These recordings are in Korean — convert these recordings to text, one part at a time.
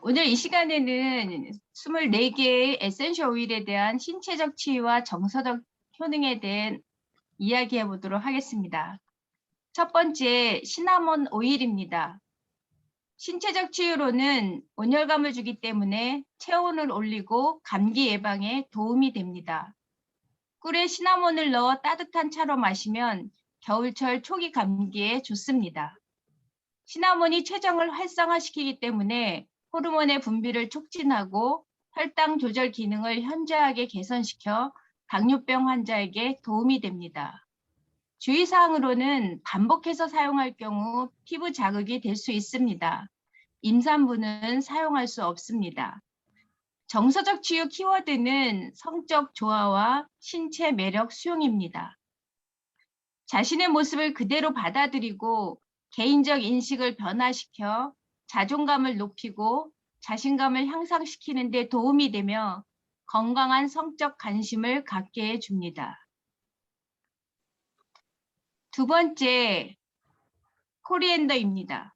오늘 이 시간에는 24개의 에센셜 오일에 대한 신체적 치유와 정서적 효능에 대한 이야기해 보도록 하겠습니다. 첫 번째, 시나몬 오일입니다. 신체적 치유로는 온열감을 주기 때문에 체온을 올리고 감기 예방에 도움이 됩니다. 꿀에 시나몬을 넣어 따뜻한 차로 마시면 겨울철 초기 감기에 좋습니다. 시나몬이 췌장을 활성화시키기 때문에 호르몬의 분비를 촉진하고 혈당 조절 기능을 현저하게 개선시켜 당뇨병 환자에게 도움이 됩니다. 주의사항으로는 반복해서 사용할 경우 피부 자극이 될 수 있습니다. 임산부는 사용할 수 없습니다. 정서적 치유 키워드는 성적 조화와 신체 매력 수용입니다. 자신의 모습을 그대로 받아들이고 개인적 인식을 변화시켜 자존감을 높이고 자신감을 향상시키는 데 도움이 되며 건강한 성적 관심을 갖게 해줍니다. 두 번째, 코리앤더입니다.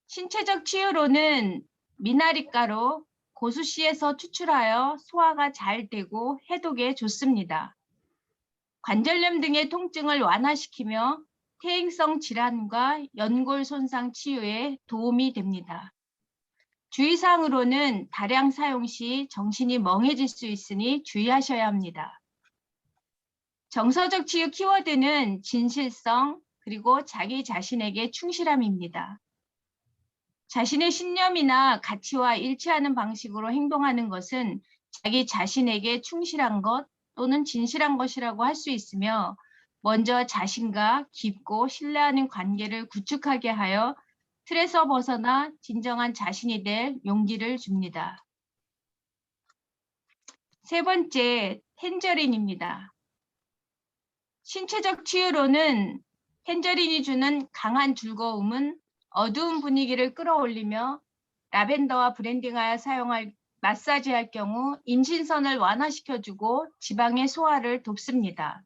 신체적 치유로는 미나리가루, 고수씨에서 추출하여 소화가 잘 되고 해독에 좋습니다. 관절염 등의 통증을 완화시키며 퇴행성 질환과 연골 손상 치유에 도움이 됩니다. 주의사항으로는 다량 사용 시 정신이 멍해질 수 있으니 주의하셔야 합니다. 정서적 치유 키워드는 진실성 그리고 자기 자신에게 충실함입니다. 자신의 신념이나 가치와 일치하는 방식으로 행동하는 것은 자기 자신에게 충실한 것 또는 진실한 것이라고 할 수 있으며 먼저 자신과 깊고 신뢰하는 관계를 구축하게 하여 틀에서 벗어나 진정한 자신이 될 용기를 줍니다. 세 번째, 텐저린입니다. 신체적 치유로는 텐저린이 주는 강한 즐거움은 어두운 분위기를 끌어올리며 라벤더와 브랜딩하여 사용할 마사지할 경우 임신선을 완화시켜주고 지방의 소화를 돕습니다.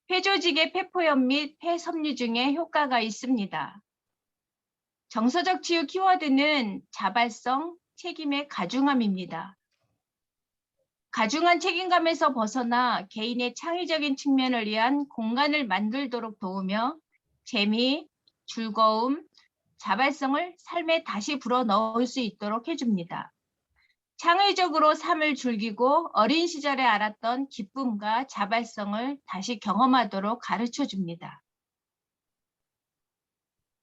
폐조직의 폐포염 및 폐섬유 중에 효과가 있습니다. 정서적 치유 키워드는 자발성, 책임의 가중함입니다. 가중한 책임감에서 벗어나 개인의 창의적인 측면을 위한 공간을 만들도록 도우며 재미, 즐거움, 자발성을 삶에 다시 불어넣을 수 있도록 해줍니다. 창의적으로 삶을 즐기고 어린 시절에 알았던 기쁨과 자발성을 다시 경험하도록 가르쳐줍니다.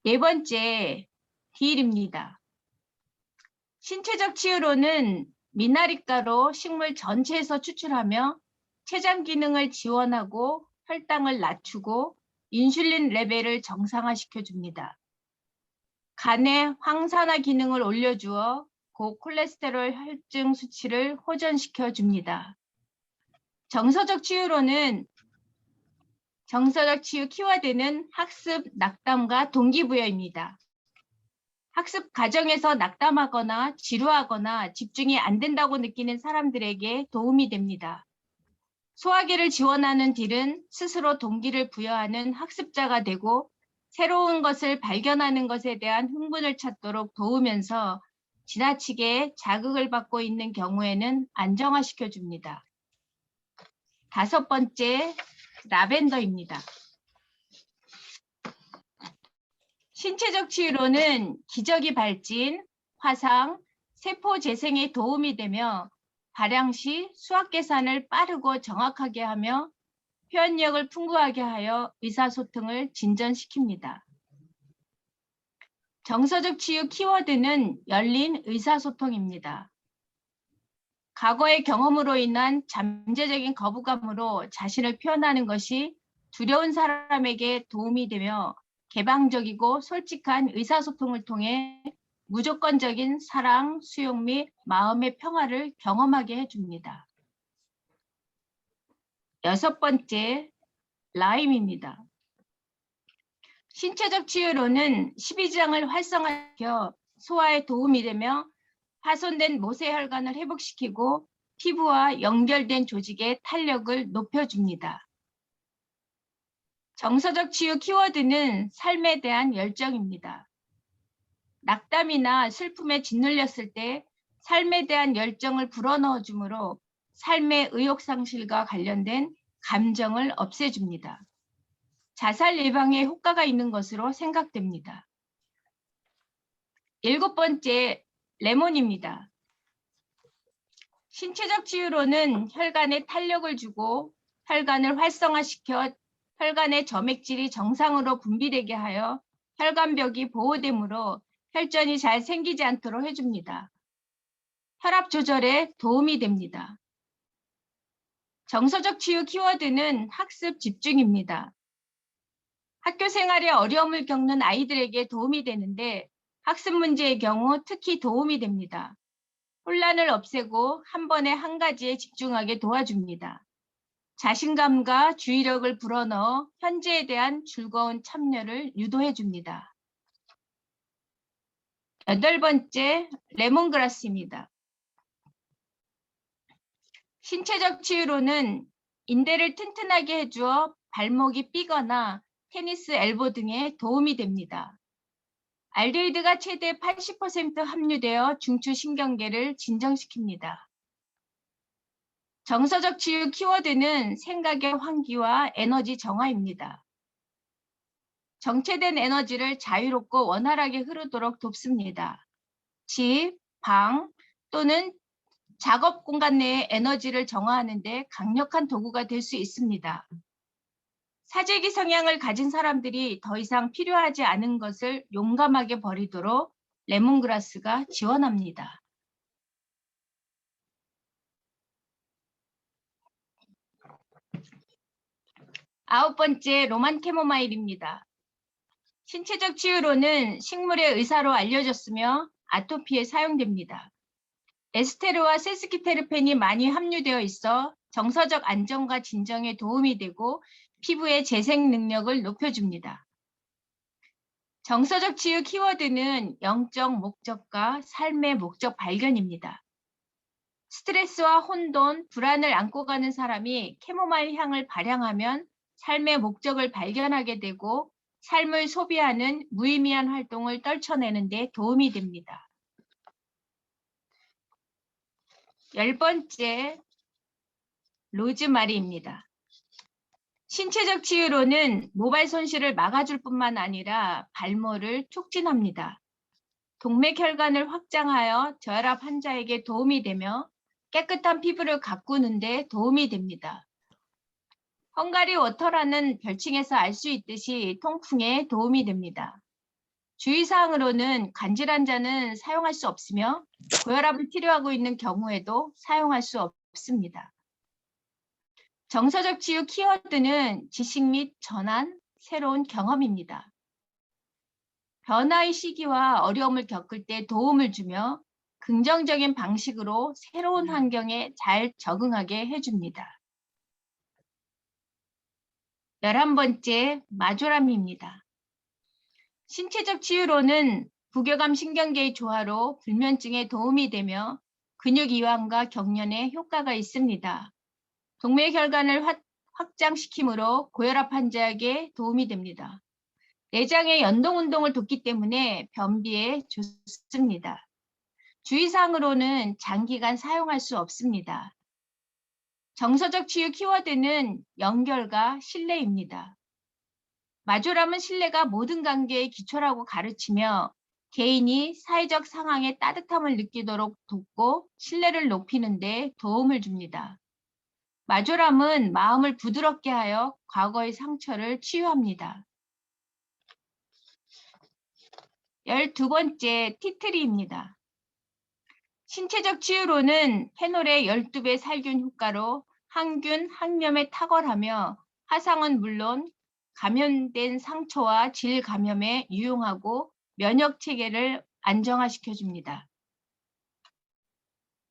네 번째, 딜입니다. 신체적 치유로는 미나리가루 식물 전체에서 추출하며 췌장 기능을 지원하고 혈당을 낮추고 인슐린 레벨을 정상화시켜줍니다. 간의 황산화 기능을 올려주어 고콜레스테롤 혈증 수치를 호전시켜 줍니다. 정서적 치유 키워드는 학습, 낙담과 동기부여입니다. 학습 과정에서 낙담하거나 지루하거나 집중이 안 된다고 느끼는 사람들에게 도움이 됩니다. 소화기를 지원하는 딜은 스스로 동기를 부여하는 학습자가 되고 새로운 것을 발견하는 것에 대한 흥분을 찾도록 도우면서 지나치게 자극을 받고 있는 경우에는 안정화시켜 줍니다. 다섯 번째, 라벤더입니다. 신체적 치유로는 기저귀 발진, 화상, 세포 재생에 도움이 되며 발양 시 수학 계산을 빠르고 정확하게 하며 표현력을 풍부하게 하여 의사소통을 진전시킵니다. 정서적 치유 키워드는 열린 의사소통입니다. 과거의 경험으로 인한 잠재적인 거부감으로 자신을 표현하는 것이 두려운 사람에게 도움이 되며 개방적이고 솔직한 의사소통을 통해 무조건적인 사랑, 수용 및 마음의 평화를 경험하게 해줍니다. 여섯 번째, 라임입니다. 신체적 치유로는 십이지장을 활성화시켜 소화에 도움이 되며 파손된 모세혈관을 회복시키고 피부와 연결된 조직의 탄력을 높여줍니다. 정서적 치유 키워드는 삶에 대한 열정입니다. 낙담이나 슬픔에 짓눌렸을 때 삶에 대한 열정을 불어넣어 주므로 삶의 의욕 상실과 관련된 감정을 없애줍니다. 자살 예방에 효과가 있는 것으로 생각됩니다. 7번째, 레몬입니다. 신체적 치유로는 혈관에 탄력을 주고 혈관을 활성화시켜 혈관의 점액질이 정상으로 분비되게 하여 혈관벽이 보호되므로 혈전이 잘 생기지 않도록 해줍니다. 혈압 조절에 도움이 됩니다. 정서적 치유 키워드는 학습 집중입니다. 학교 생활에 어려움을 겪는 아이들에게 도움이 되는데 학습 문제의 경우 특히 도움이 됩니다. 혼란을 없애고 한 번에 한 가지에 집중하게 도와줍니다. 자신감과 주의력을 불어넣어 현재에 대한 즐거운 참여를 유도해줍니다. 8번째, 레몬그라스입니다. 신체적 치유로는 인대를 튼튼하게 해주어 발목이 삐거나 테니스 엘보 등에 도움이 됩니다. 알데히드가 최대 80% 함유되어 중추신경계를 진정시킵니다. 정서적 치유 키워드는 생각의 환기와 에너지 정화입니다. 정체된 에너지를 자유롭고 원활하게 흐르도록 돕습니다. 집, 방 또는 작업 공간 내의 에너지를 정화하는 데 강력한 도구가 될 수 있습니다. 사재기 성향을 가진 사람들이 더 이상 필요하지 않은 것을 용감하게 버리도록 레몬그라스가 지원합니다. 9번째, 로만 캐모마일입니다. 신체적 치유로는 식물의 의사로 알려졌으며 아토피에 사용됩니다. 에스테르와 세스키테르펜이 많이 함유되어 있어 정서적 안정과 진정에 도움이 되고 피부의 재생 능력을 높여줍니다. 정서적 치유 키워드는 영적 목적과 삶의 목적 발견입니다. 스트레스와 혼돈, 불안을 안고 가는 사람이 캐모마일 향을 발향하면 삶의 목적을 발견하게 되고 삶을 소비하는 무의미한 활동을 떨쳐내는 데 도움이 됩니다. 10번째, 로즈마리입니다. 신체적 치유로는 모발 손실을 막아줄 뿐만 아니라 발모를 촉진합니다. 동맥혈관을 확장하여 저혈압 환자에게 도움이 되며 깨끗한 피부를 가꾸는 데 도움이 됩니다. 헝가리 워터라는 별칭에서 알 수 있듯이 통풍에 도움이 됩니다. 주의사항으로는 간질 환자는 사용할 수 없으며 고혈압을 치료하고 있는 경우에도 사용할 수 없습니다. 정서적 치유 키워드는 지식 및 전환, 새로운 경험입니다. 변화의 시기와 어려움을 겪을 때 도움을 주며 긍정적인 방식으로 새로운 환경에 잘 적응하게 해줍니다. 11번째, 마조람입니다. 신체적 치유로는 부교감 신경계의 조화로 불면증에 도움이 되며 근육 이완과 경련에 효과가 있습니다. 동맥혈관을 확장시키므로 고혈압 환자에게 도움이 됩니다. 내장의 연동 운동을 돕기 때문에 변비에 좋습니다. 주의사항으로는 장기간 사용할 수 없습니다. 정서적 치유 키워드는 연결과 신뢰입니다. 마조람은 신뢰가 모든 관계의 기초라고 가르치며 개인이 사회적 상황에 따뜻함을 느끼도록 돕고 신뢰를 높이는 데 도움을 줍니다. 마조람은 마음을 부드럽게 하여 과거의 상처를 치유합니다. 12번째, 티트리입니다. 신체적 치유로는 페놀의 12배 살균 효과로 항균, 항염에 탁월하며 화상은 물론 감염된 상처와 질 감염에 유용하고 면역 체계를 안정화시켜줍니다.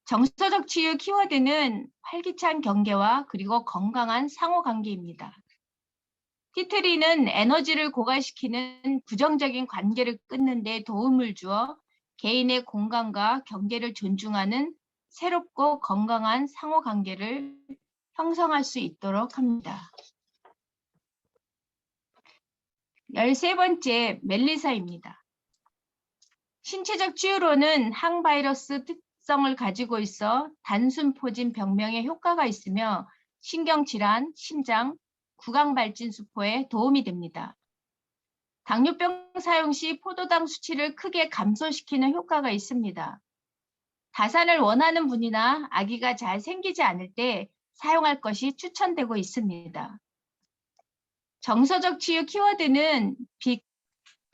정서적 치유 키워드는 활기찬 경계와 그리고 건강한 상호관계입니다. 티트리는 에너지를 고갈시키는 부정적인 관계를 끊는 데 도움을 주어 개인의 공간과 경계를 존중하는 새롭고 건강한 상호관계를 형성할 수 있도록 합니다. 13번째, 멜리사입니다. 신체적 치유로는 항바이러스 특성을 가지고 있어 단순 포진 병명에 효과가 있으며 신경질환, 심장, 구강발진수포에 도움이 됩니다. 당뇨병 사용 시 포도당 수치를 크게 감소시키는 효과가 있습니다. 다산을 원하는 분이나 아기가 잘 생기지 않을 때 사용할 것이 추천되고 있습니다. 정서적 치유 키워드는 빛,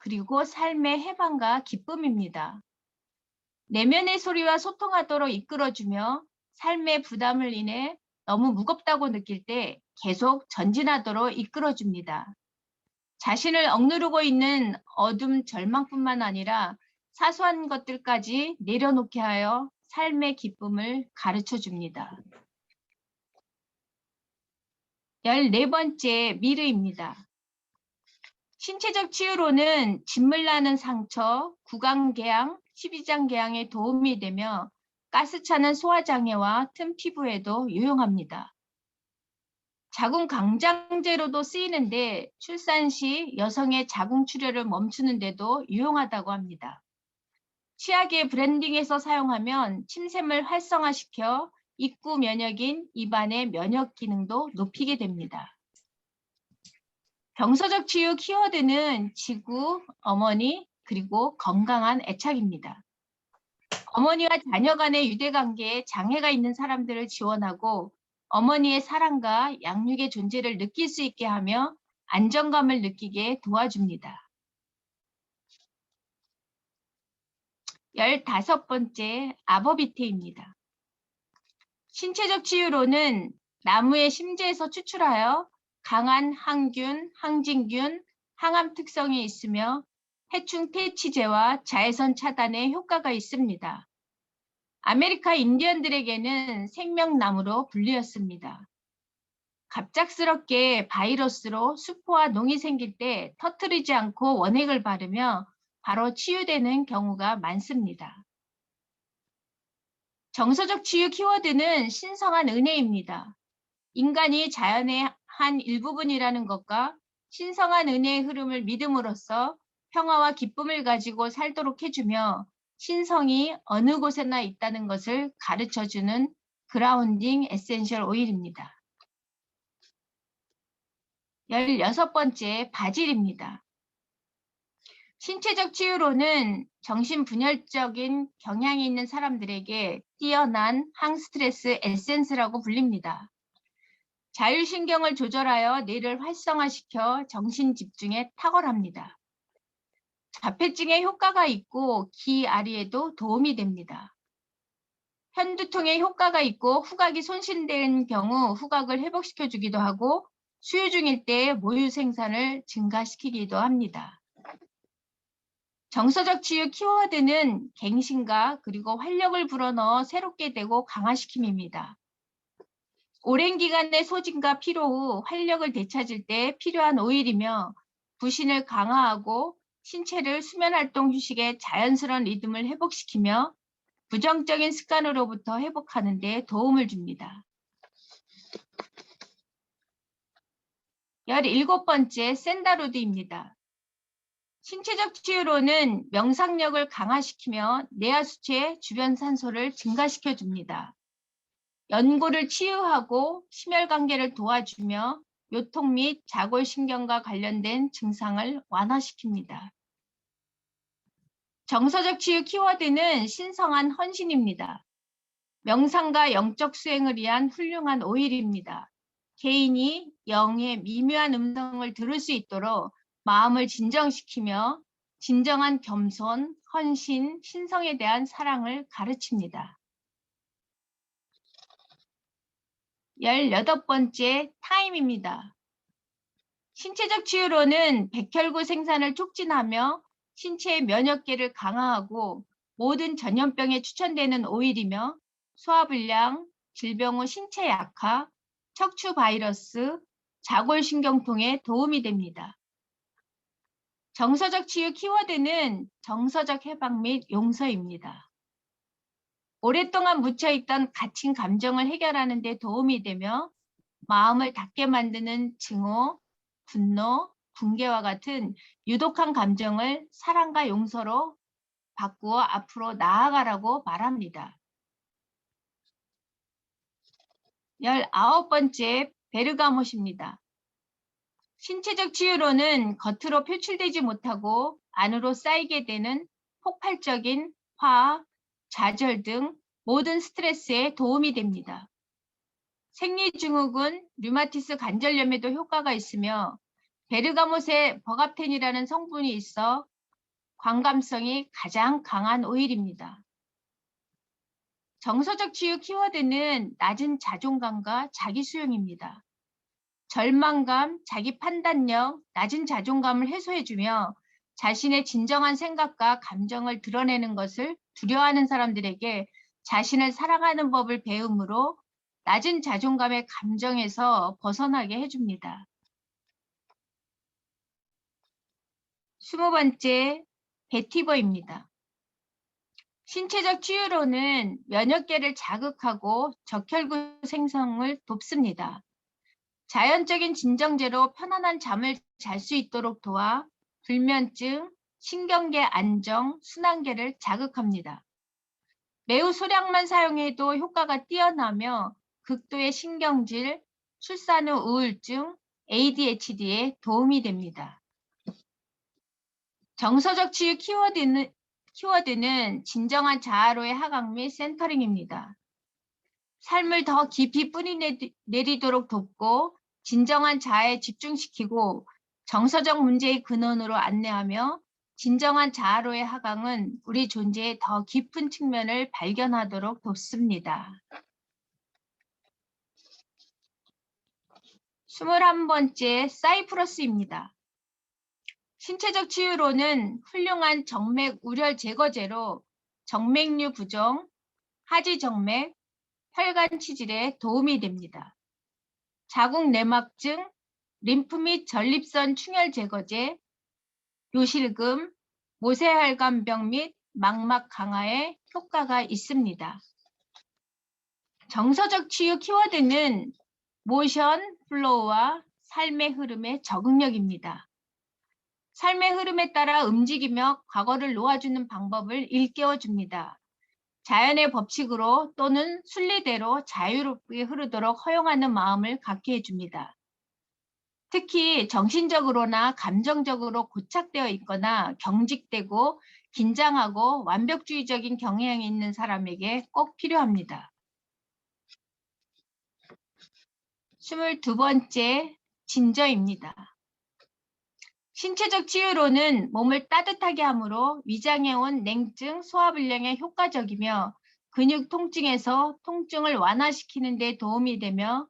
그리고 삶의 해방과 기쁨입니다. 내면의 소리와 소통하도록 이끌어주며 삶의 부담을 인해 너무 무겁다고 느낄 때 계속 전진하도록 이끌어줍니다. 자신을 억누르고 있는 어둠, 절망뿐만 아니라 사소한 것들까지 내려놓게 하여 삶의 기쁨을 가르쳐 줍니다. 14번째, 미르입니다. 신체적 치유로는 진물나는 상처, 구강궤양, 12장궤양에 도움이 되며 가스차는 소화장애와 틈 피부에도 유용합니다. 자궁 강장제로도 쓰이는데 출산 시 여성의 자궁 출혈을 멈추는 데도 유용하다고 합니다. 치약의 브랜딩에서 사용하면 침샘을 활성화시켜 입구 면역인 입안의 면역 기능도 높이게 됩니다. 정서적 치유 키워드는 지구, 어머니, 그리고 건강한 애착입니다. 어머니와 자녀 간의 유대관계에 장애가 있는 사람들을 지원하고 어머니의 사랑과 양육의 존재를 느낄 수 있게 하며 안정감을 느끼게 도와줍니다. 15번째, 아버비테입니다. 신체적 치유로는 나무의 심지에서 추출하여 강한 항균, 항진균, 항암 특성이 있으며 해충 퇴치제와 자외선 차단에 효과가 있습니다. 아메리카 인디언들에게는 생명나무로 불리었습니다. 갑작스럽게 바이러스로 수포와 농이 생길 때 터뜨리지 않고 원액을 바르며 바로 치유되는 경우가 많습니다. 정서적 치유 키워드는 신성한 은혜입니다. 인간이 자연의 한 일부분이라는 것과 신성한 은혜의 흐름을 믿음으로써 평화와 기쁨을 가지고 살도록 해주며 신성이 어느 곳에나 있다는 것을 가르쳐주는 그라운딩 에센셜 오일입니다. 16번째, 바질입니다. 신체적 치유로는 정신분열적인 경향이 있는 사람들에게 뛰어난 항스트레스 에센스라고 불립니다. 자율신경을 조절하여 뇌를 활성화시켜 정신 집중에 탁월합니다. 자폐증에 효과가 있고 기아리에도 도움이 됩니다. 편두통에 효과가 있고 후각이 손실된 경우 후각을 회복시켜 주기도 하고 수유 중일 때 모유 생산을 증가시키기도 합니다. 정서적 치유 키워드는 갱신과 그리고 활력을 불어넣어 새롭게 되고 강화시킴입니다. 오랜 기간의 소진과 피로 후 활력을 되찾을 때 필요한 오일이며 부신을 강화하고 신체를 수면활동 휴식의 자연스러운 리듬을 회복시키며 부정적인 습관으로부터 회복하는 데 도움을 줍니다. 17번째, 샌다로드입니다. 신체적 치유로는 명상력을 강화시키며 뇌하수체 주변 산소를 증가시켜 줍니다. 연골을 치유하고 심혈관계를 도와주며 요통 및 자골신경과 관련된 증상을 완화시킵니다. 정서적 치유 키워드는 신성한 헌신입니다. 명상과 영적 수행을 위한 훌륭한 오일입니다. 개인이 영의 미묘한 음성을 들을 수 있도록 마음을 진정시키며 진정한 겸손, 헌신, 신성에 대한 사랑을 가르칩니다. 18번째, 타임입니다. 신체적 치유로는 백혈구 생산을 촉진하며 신체의 면역계를 강화하고 모든 전염병에 추천되는 오일이며 소화불량, 질병 후 신체 약화, 척추 바이러스, 자골신경통에 도움이 됩니다. 정서적 치유 키워드는 정서적 해방 및 용서입니다. 오랫동안 묻혀있던 갇힌 감정을 해결하는 데 도움이 되며 마음을 닫게 만드는 증오, 분노, 붕괴와 같은 유독한 감정을 사랑과 용서로 바꾸어 앞으로 나아가라고 말합니다. 19번째, 베르가못입니다. 신체적 치유로는 겉으로 표출되지 못하고 안으로 쌓이게 되는 폭발적인 화, 좌절 등 모든 스트레스에 도움이 됩니다. 생리증후군, 류마티스 관절염에도 효과가 있으며 베르가못에 버갑텐이라는 성분이 있어 광감성이 가장 강한 오일입니다. 정서적 치유 키워드는 낮은 자존감과 자기 수용입니다. 절망감, 자기 판단력, 낮은 자존감을 해소해주며 자신의 진정한 생각과 감정을 드러내는 것을 두려워하는 사람들에게 자신을 사랑하는 법을 배움으로 낮은 자존감의 감정에서 벗어나게 해줍니다. 20번째, 베티버입니다. 신체적 치유로는 면역계를 자극하고 적혈구 생성을 돕습니다. 자연적인 진정제로 편안한 잠을 잘 수 있도록 도와 불면증, 신경계 안정, 순환계를 자극합니다. 매우 소량만 사용해도 효과가 뛰어나며 극도의 신경질, 출산 후 우울증, ADHD에 도움이 됩니다. 정서적 치유 키워드는 진정한 자아로의 하강 및 센터링입니다. 삶을 더 깊이 뿌리내리도록 돕고 진정한 자아에 집중시키고 정서적 문제의 근원으로 안내하며 진정한 자아로의 하강은 우리 존재의 더 깊은 측면을 발견하도록 돕습니다. 21번째, 사이프러스입니다. 신체적 치유로는 훌륭한 정맥 우렬 제거제로 정맥류 부종, 하지정맥, 혈관 치질에 도움이 됩니다. 자궁 내막증, 림프 및 전립선 충혈 제거제, 요실금, 모세혈관병 및 망막 강화에 효과가 있습니다. 정서적 치유 키워드는 모션, 플로우와 삶의 흐름의 적응력입니다. 삶의 흐름에 따라 움직이며 과거를 놓아주는 방법을 일깨워줍니다. 자연의 법칙으로 또는 순리대로 자유롭게 흐르도록 허용하는 마음을 갖게 해줍니다. 특히 정신적으로나 감정적으로 고착되어 있거나 경직되고 긴장하고 완벽주의적인 경향이 있는 사람에게 꼭 필요합니다. 22번째, 진저입니다. 신체적 치유로는 몸을 따뜻하게 함으로 위장해온 냉증, 소화불량에 효과적이며 근육 통증에서 통증을 완화시키는 데 도움이 되며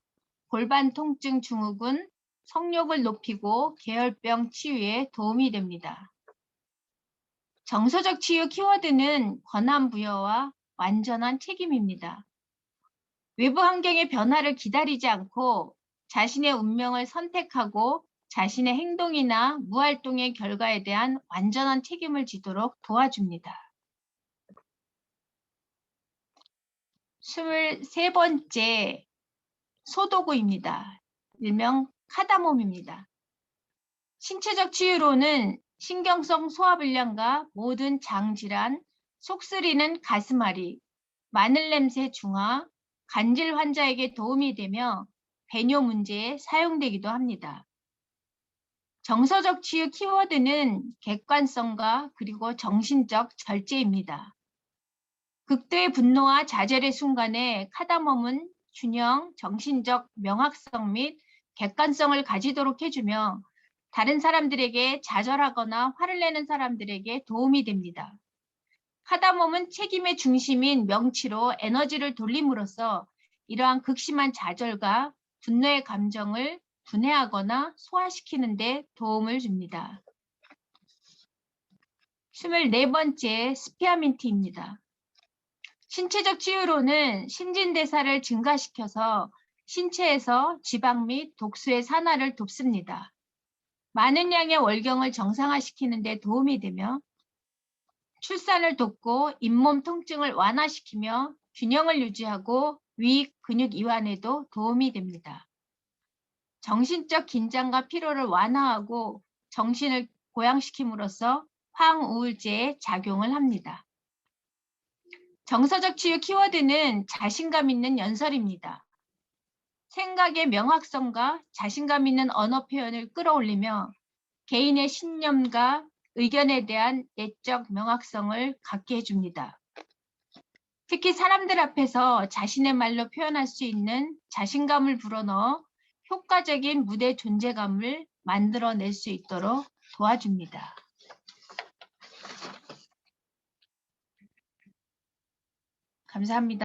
골반 통증 증후군, 성욕을 높이고 계열병 치유에 도움이 됩니다. 정서적 치유 키워드는 권한부여와 완전한 책임입니다. 외부 환경의 변화를 기다리지 않고 자신의 운명을 선택하고 자신의 행동이나 무활동의 결과에 대한 완전한 책임을 지도록 도와줍니다. 23번째, 소도구입니다. 일명 카다몬입니다. 신체적 치유로는 신경성 소화불량과 모든 장질환, 속쓰리는 가슴앓이, 마늘 냄새 중화, 간질 환자에게 도움이 되며 배뇨 문제에 사용되기도 합니다. 정서적 치유 키워드는 객관성과 그리고 정신적 절제입니다. 극도의 분노와 좌절의 순간에 카다몬은 균형, 정신적 명확성 및 객관성을 가지도록 해주며 다른 사람들에게 좌절하거나 화를 내는 사람들에게 도움이 됩니다. 카다몬은 책임의 중심인 명치로 에너지를 돌림으로써 이러한 극심한 좌절과 분노의 감정을 분해하거나 소화시키는 데 도움을 줍니다. 24번째, 스피아민트입니다. 신체적 치유로는 신진대사를 증가시켜서 신체에서 지방 및 독소의 산화를 돕습니다. 많은 양의 월경을 정상화시키는 데 도움이 되며 출산을 돕고 잇몸 통증을 완화시키며 균형을 유지하고 위 근육 이완에도 도움이 됩니다. 정신적 긴장과 피로를 완화하고 정신을 고양시킴으로써 항우울제에 작용을 합니다. 정서적 치유 키워드는 자신감 있는 연설입니다. 생각의 명확성과 자신감 있는 언어 표현을 끌어올리며 개인의 신념과 의견에 대한 내적 명확성을 갖게 해줍니다. 특히 사람들 앞에서 자신의 말로 표현할 수 있는 자신감을 불어넣어 효과적인 무대 존재감을 만들어낼 수 있도록 도와줍니다. 감사합니다.